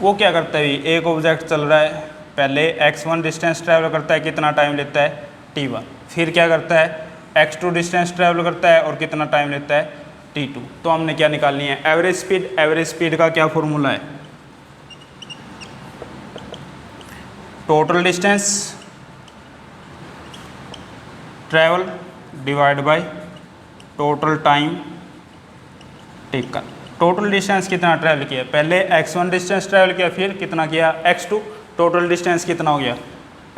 A: वो क्या करता है, एक ऑब्जेक्ट चल रहा है, पहले x1 डिस्टेंस ट्रैवल करता है, कितना टाइम लेता है, t1, फिर क्या करता है, x2 डिस्टेंस ट्रैवल करता है और कितना टाइम लेता है, t2। तो हमने क्या निकालनी है, एवरेज स्पीड। एवरेज स्पीड का क्या फॉर्मूला है, total distance travel divide by total time taken. Total distance कितना ट्रैवल किया, पहले x1 डिस्टेंस ट्रैवल किया, फिर कितना किया, x2, टोटल डिस्टेंस कितना हो गया,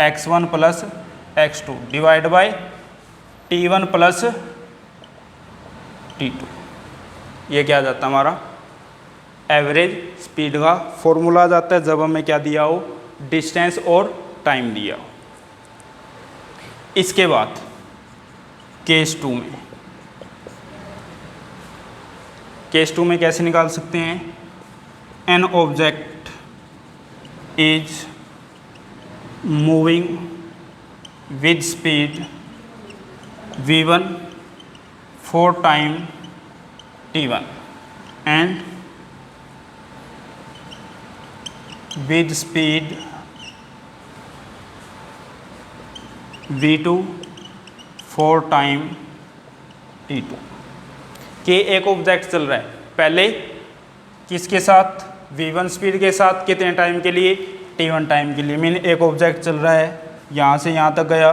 A: x1 plus x2 divide by t1 plus t2। ये क्या आ जाता है हमारा एवरेज स्पीड का फॉर्मूला आ जाता है, जब हमें क्या दिया हो, डिस्टेंस और टाइम दिया हो। इसके बाद केस 2 में, केस 2 में कैसे निकाल सकते हैं, an object is moving with speed v1 for time t1 and with speed v2 for time t2 कि एक ऑब्जेक्ट चल रहा है पहले किसके साथ, v1 स्पीड के साथ, कितने टाइम के लिए, t1 टाइम के लिए। मीन एक ऑब्जेक्ट चल रहा है यहाँ से यहाँ तक गया,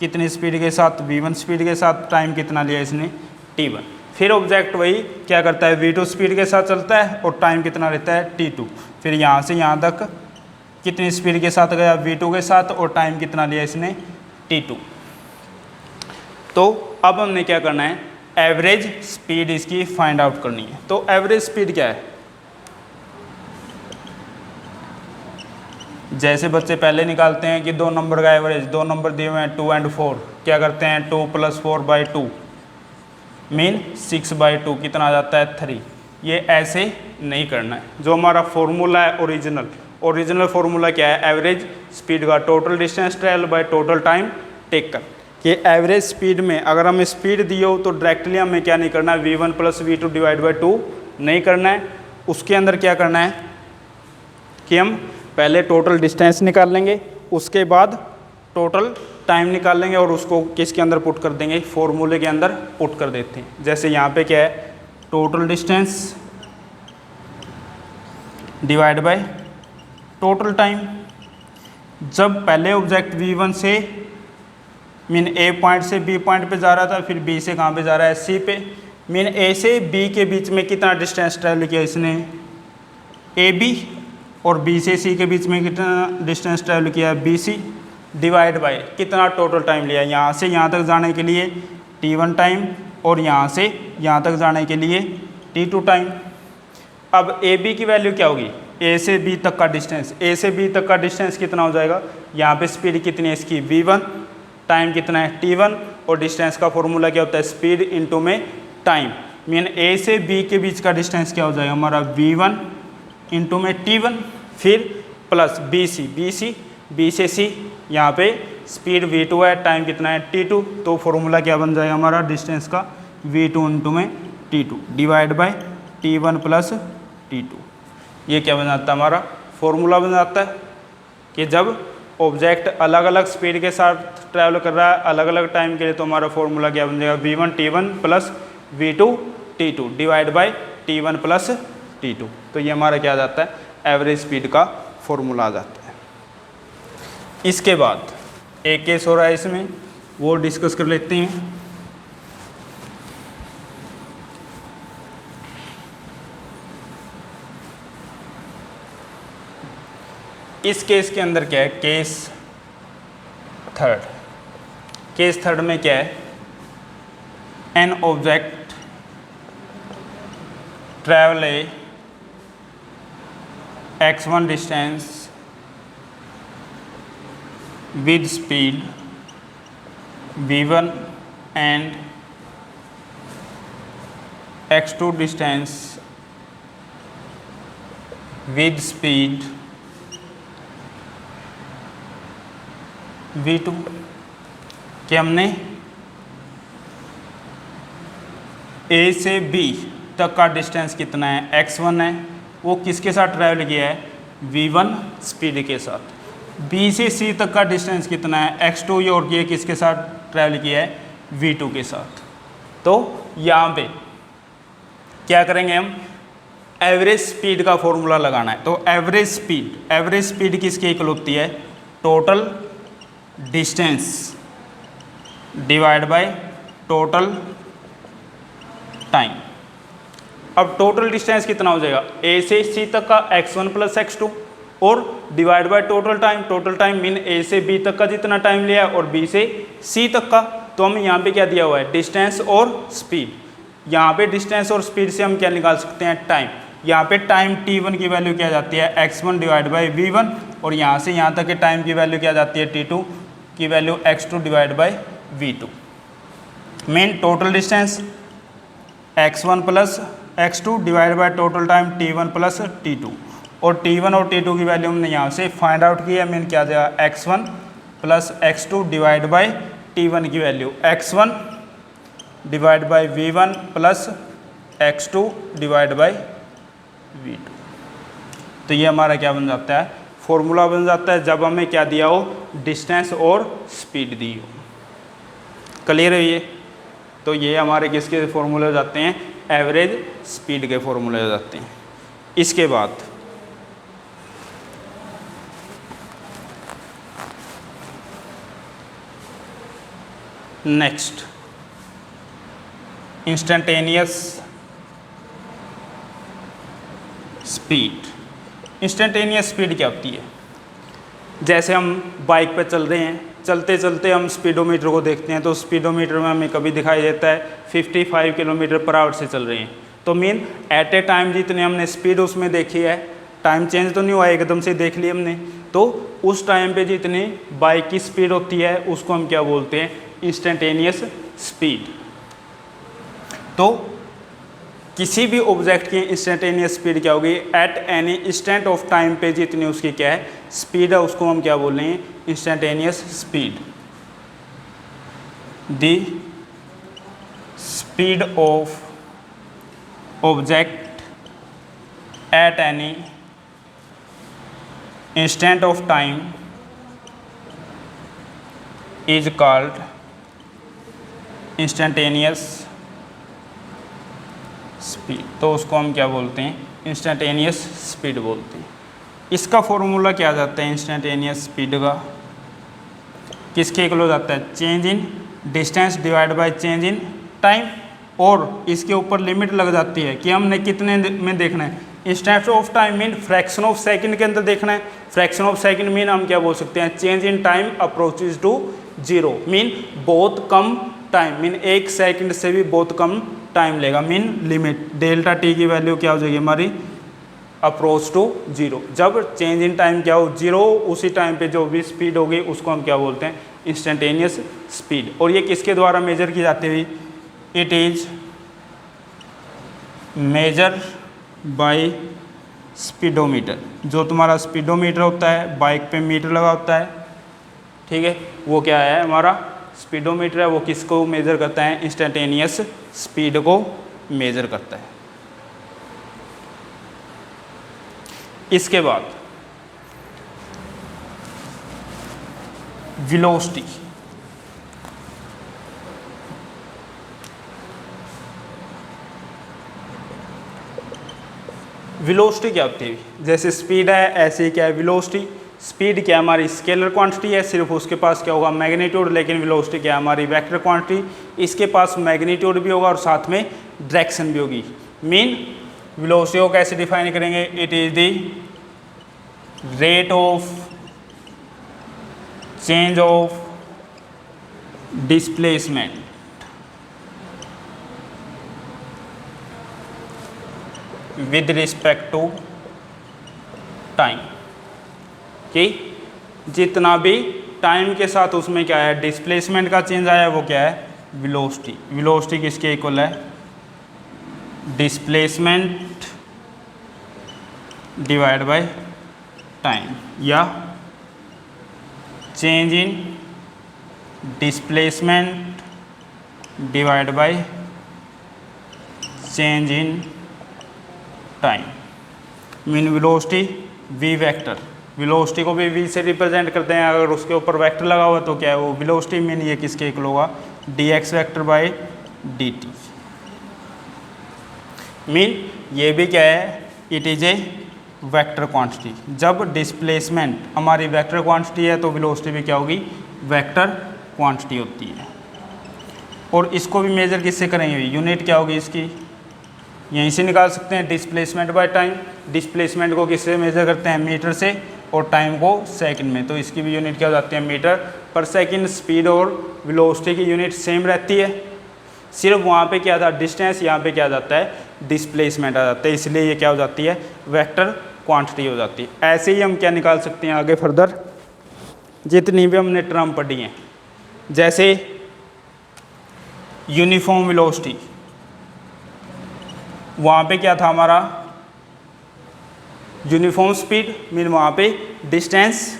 A: कितनी स्पीड के साथ, v1 स्पीड के साथ, टाइम कितना लिया इसने, t1। फिर ऑब्जेक्ट वही क्या करता है, v2 स्पीड के साथ चलता है और टाइम कितना रहता है, t2। फिर यहाँ से यहाँ तक कितनी स्पीड के साथ गया, v2 के साथ, और टाइम कितना लिया इसने, t2। तो अब हमने क्या करना है, एवरेज स्पीड इसकी फाइंड आउट करनी है। तो एवरेज स्पीड क्या है, जैसे बच्चे पहले निकालते हैं कि दो नंबर का एवरेज, दो नंबर दिए हुए हैं 2 और 4, क्या करते हैं 2 + 4/2 मीन 6/2 कितना आ जाता है 3। ये ऐसे नहीं करना है। जो हमारा फॉर्मूला है ओरिजिनल फॉर्मूला क्या है, एवरेज स्पीड का total distance travel bye total time taken. कि एवरेज स्पीड में अगर हमें स्पीड दी हो तो डायरेक्टली हमें क्या नहीं करना है, v1 + v2 / 2 नहीं करना है। उसके अंदर क्या करना है कि हम पहले टोटल डिस्टेंस निकाल लेंगे, उसके बाद टोटल टाइम निकाल लेंगे और उसको किसके अंदर पुट कर देंगे, फॉर्मूले के अंदर पुट कर देते हैं। जैसे यहाँ पे क्या है, total distance divide by total time. जब पहले ऑब्जेक्ट v1 से मीन a पॉइंट से b पॉइंट पे जा रहा था, फिर b से कहाँ पे जा रहा है, c पे। मीन a से b के बीच में कितना डिस्टेंस ट्रैवल किया इसने, ab, और b से c के बीच में कितना डिस्टेंस ट्रैवल किया है, bc, डिवाइड बाय कितना टोटल टाइम लिया, यहाँ से यहाँ तक जाने के लिए t1 टाइम और यहाँ से यहाँ तक जाने के लिए t2 टाइम। अब ab की वैल्यू क्या होगी, a से b तक का डिस्टेंस, a से b तक का डिस्टेंस कितना हो जाएगा, यहाँ पे स्पीड कितनी है इसकी v1, टाइम कितना है t1, और डिस्टेंस का फॉर्मूला क्या होता है, स्पीड इनटू में टाइम। मीन a से b के बीच का डिस्टेंस क्या हो जाएगा हमारा, v1 इनटू में t1, फिर प्लस b से c, यहाँ पे स्पीड v2 है, टाइम कितना है t2, तो फॉर्मूला क्या बन जाएगा हमारा डिस्टेंस का, v2 इनटू में t2 divide by t1 + t2। ये क्या बन जाता है हमारा फॉर्मूला बन जाता है कि जब ऑब्जेक्ट अलग अलग स्पीड के साथ ट्रैवल कर रहा है अलग अलग टाइम के लिए, तो हमारा फॉर्मूला क्या बन जाएगा, v1 t1 + v2 t2 divide by t1 + t2। तो ये हमारा क्या आ जाता है, एवरेज स्पीड का फॉर्मूला आ जाता है। इसके बाद एक केस हो रहा है इसमें, वो डिस्कस कर लेते हैं। इस केस के अंदर क्या है, केस थर्ड में क्या है, an object travel A x1 distance with speed v1 and x2 distance with speed v2। कि हमने a से b तक का डिस्टेंस कितना है, x1 है, वो किसके साथ ट्रैवल किया है, v1 स्पीड के साथ। b से c तक का डिस्टेंस कितना है, x2, ये और ये किसके साथ ट्रैवल किया है, v2 के साथ। तो यहाँ पे क्या करेंगे हम, एवरेज स्पीड का फॉर्मूला लगाना है। तो एवरेज स्पीड किसके इक्वल होती है, total distance divide by total time. अब टोटल डिस्टेंस कितना हो जाएगा, a से c तक का x1 + x2 और divide by total time mean a से b तक का जितना टाइम लिया है और b से c तक का। तो हमें यहाँ पे क्या दिया हुआ है, डिस्टेंस और स्पीड। यहाँ पे डिस्टेंस और स्पीड से हम क्या निकाल सकते हैं, टाइम। यहाँ पे टाइम t1 की वैल्यू क्या जाती है, x1 डिवाइड बाई v1, और यहाँ से यहाँ तक के टाइम की वैल्यू क्या जाती है, t2 की value x2 divide by v2। Main total distance x1 + x2 divide by total time t1 + t2, और t1 और t2 की वैल्यू हमने यहाँ से फाइंड आउट की है। मीन क्या जाएगा, x1 + x2 divide by t1 की value x1 divide by v1 + x2 divide by v2। तो ये हमारा क्या बन जाता है, फॉर्मूला बन जाता है जब हमें क्या दिया हो, डिस्टेंस और स्पीड दी हो। क्लियर है ये? तो ये हमारे किसके फॉर्मूले हो जाते हैं? एवरेज स्पीड के फॉर्मूले हो जाते हैं। इसके बाद next instantaneous speed. Instantaneous speed क्या होती है? जैसे हम बाइक पे चल रहे हैं, चलते चलते हम स्पीडोमीटर को देखते हैं तो स्पीडोमीटर में हमें कभी दिखाई देता है 55 किलोमीटर पर आवर से चल रहे हैं। तो मीन एट ए टाइम जितने हमने स्पीड उसमें देखी है, टाइम चेंज तो नहीं हुआ, एकदम से देख ली हमने, तो उस टाइम पे जितनी बाइक की स्पीड होती है उसको हम क्या बोलते हैं? Instantaneous speed. तो किसी भी ऑब्जेक्ट की इंस्टेंटेनियस स्पीड क्या होगी? At any instant of time पे जितनी उसकी क्या है? स्पीड है, उसको हम क्या बोल रहे हैं? Instantaneous speed. The speed of object at any instant of time is called instantaneous speed. तो उसको हम क्या बोलते हैं? इंस्टेंटेनियस स्पीड बोलते हैं। इसका फॉर्मूला क्या आ जाता है इंस्टेंटेनियस स्पीड का? किसके इक्वल हो जाता है? Change in distance divide by change in time. और इसके ऊपर लिमिट लग जाती है कि हमने कितने में देखना है। Instant of time mean fraction of second के अंदर देखना है। फ्रैक्शन ऑफ सेकंड मीन हम क्या बोल सकते हैं? Change in time approaches to zero, mean बहुत कम टाइम, मीन 1 सेकंड से भी बहुत कम टाइम लेगा, मीन लिमिट डेल्टा टी की वैल्यू क्या हो जाएगी हमारी? Approach to zero. जब चेंज इन टाइम क्या हो? जीरो, उसी टाइम पे जो भी स्पीड होगी उसको हम क्या बोलते हैं? Instantaneous speed. और ये किसके द्वारा मेजर की जाती है? It is measure by speedometer. जो तुम्हारा स्पीडोमीटर होता है, बाइक पे मीटर लगा होता है, ठीक है, वो क्या है? हमारा स्पीडोमीटर है। वो किसको मेजर करता है? इंस्टेंटेनियस स्पीड को मेजर करता है। इसके बाद वेलोसिटी। वेलोसिटी क्या होती है? जैसे स्पीड है ऐसे ही क्या है वेलोसिटी। स्पीड क्या हमारी स्केलर क्वांटिटी है, सिर्फ उसके पास क्या होगा? मैग्नीट्यूड। लेकिन वेलोसिटी क्या हमारी वेक्टर क्वांटिटी, इसके पास मैग्नीट्यूड भी होगा और साथ में डायरेक्शन भी होगी। मीन वेलोसिटी को कैसे डिफाइन करेंगे? It is the rate of change of displacement with respect to time. कि जितना भी टाइम के साथ उसमें क्या है? डिस्प्लेसमेंट का चेंज आया, वो क्या है? वेलोसिटी। वेलोसिटी किसके इक्वल है? डिस्प्लेसमेंट डिवाइड बाय टाइम, या change in displacement divide by change in time. Mean velocity v vector. Velocity को भी v से रिप्रेजेंट करते हैं। अगर उसके ऊपर वेक्टर लगा हुआ तो क्या है? वो वेलोसिटी। मीन ये किसके इक्वल होगा? dx vector by dt। Mean ये भी क्या है? It is a vector quantity. जब डिस्प्लेसमेंट हमारी वेक्टर क्वांटिटी है तो वेलोसिटी भी क्या होगी? वेक्टर क्वांटिटी होती है। और इसको भी मेजर किससे करेंगे? यूनिट क्या होगी इसकी? यहीं से निकाल सकते हैं, डिस्प्लेसमेंट बाय टाइम। डिस्प्लेसमेंट को किससे मेजर करते हैं? मीटर से, और टाइम को सेकंड में। तो इसकी भी यूनिट क्या हो जाती है? मीटर पर सेकंड। स्पीड और वेलोसिटी की यूनिट सेम रहती है, सिर्फ वहाँ पे क्या था? डिस्टेंस। यहाँ पे क्या आ जाता है? डिस्प्लेसमेंट आ जाता है। इसलिए ये क्या हो जाती है? वेक्टर क्वांटिटी हो जाती है। ऐसे ही हम क्या निकाल सकते हैं आगे फर्दर, जितनी भी हमने टर्म पढ़ी हैं, जैसे यूनिफॉर्म वेलोसिटी। वहाँ पे क्या था हमारा? Uniform speed. मीन वहाँ पे डिस्टेंस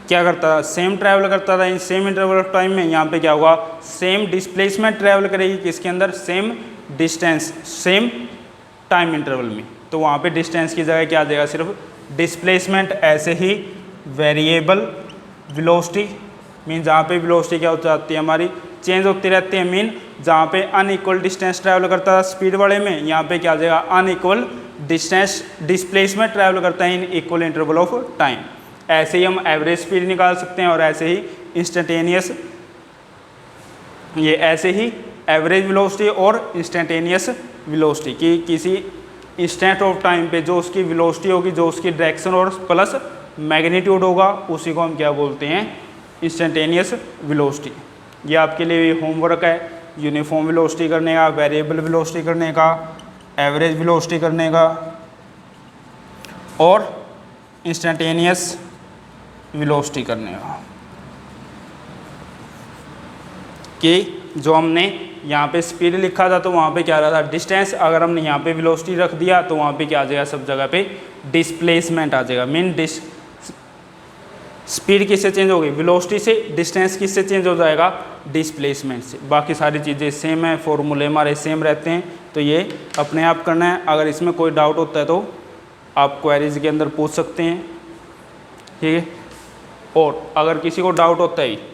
A: क्या करता था? सेम ट्रैवल करता था in same interval of time में। यहाँ पे क्या होगा? सेम डिस्प्लेसमेंट ट्रैवल करेगी किसके अंदर? Same distance same time interval में। तो वहाँ पे डिस्टेंस की जगह क्या आ जाएगा? सिर्फ डिस्प्लेसमेंट। ऐसे ही वेरिएबल वेलोसिटी, मीन जहाँ पे वेलोसिटी क्या हो जाती है हमारी? चेंज होती रहती है। मीन जहाँ पे अनइक्वल डिस्टेंस ट्रैवल करता था स्पीड वाले में, यहाँ पे क्या आ जाएगा, अनइक्वल डिस्टेंस डिस्प्लेसमेंट ट्रैवल करता है इन इक्वल इंटरवल ऑफ टाइम। ऐसे ही हम एवरेज स्पीड निकाल सकते हैं और ऐसे ही इंस्टेंटेनियस, ये ऐसे ही एवरेज वेलोसिटी और इंस्टेंटेनियस वेलोसिटी की किसी इंस्टेंट ऑफ टाइम पे जो उसकी वेलोसिटी होगी, जो उसकी डायरेक्शन और प्लस मैग्नीट्यूड होगा, उसी को हम क्या बोलते हैं, इंस्टेंटेनियस वेलोसिटी। ये आपके लिए होमवर्क है, यूनिफॉर्म वेलोसिटी करने का, वेरिएबल वेलोसिटी करने का, एवरेज वेलोसिटी करने का और इंस्टेंटेनियस वेलोसिटी करने का। कि जो हमने यहाँ पे स्पीड लिखा था तो वहाँ पे क्या रहा था, डिस्टेंस। अगर हमने यहाँ पे वेलोसिटी रख दिया तो वहाँ पे क्या आ जाएगा, सब जगह पे डिस्प्लेसमेंट आ जाएगा। मीन स्पीड किससे चेंज होगी, वेलोसिटी से। डिस्टेंस किससे चेंज हो जाएगा, डिस्प्लेसमेंट से। बाकी सारी चीज़ें सेम है, फॉर्मूले हमारे सेम रहते हैं, तो ये अपने आप करना है। अगर इसमें कोई डाउट होता है तो आप क्वेरीज के अंदर पूछ सकते हैं, ठीक है। और अगर किसी को डाउट होता है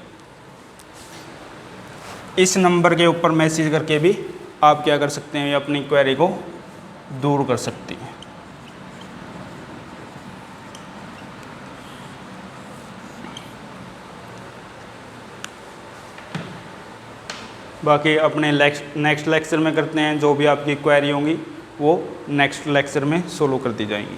A: इस नंबर के ऊपर मैसेज करके भी आप क्या कर सकते हैं, अपनी क्वेरी को दूर कर सकते हैं। बाकी अपने नेक्स्ट लेक्चर में करते हैं, जो भी आपकी क्वेरी होंगी वो नेक्स्ट लेक्चर में सोल्व कर दी जाएंगी।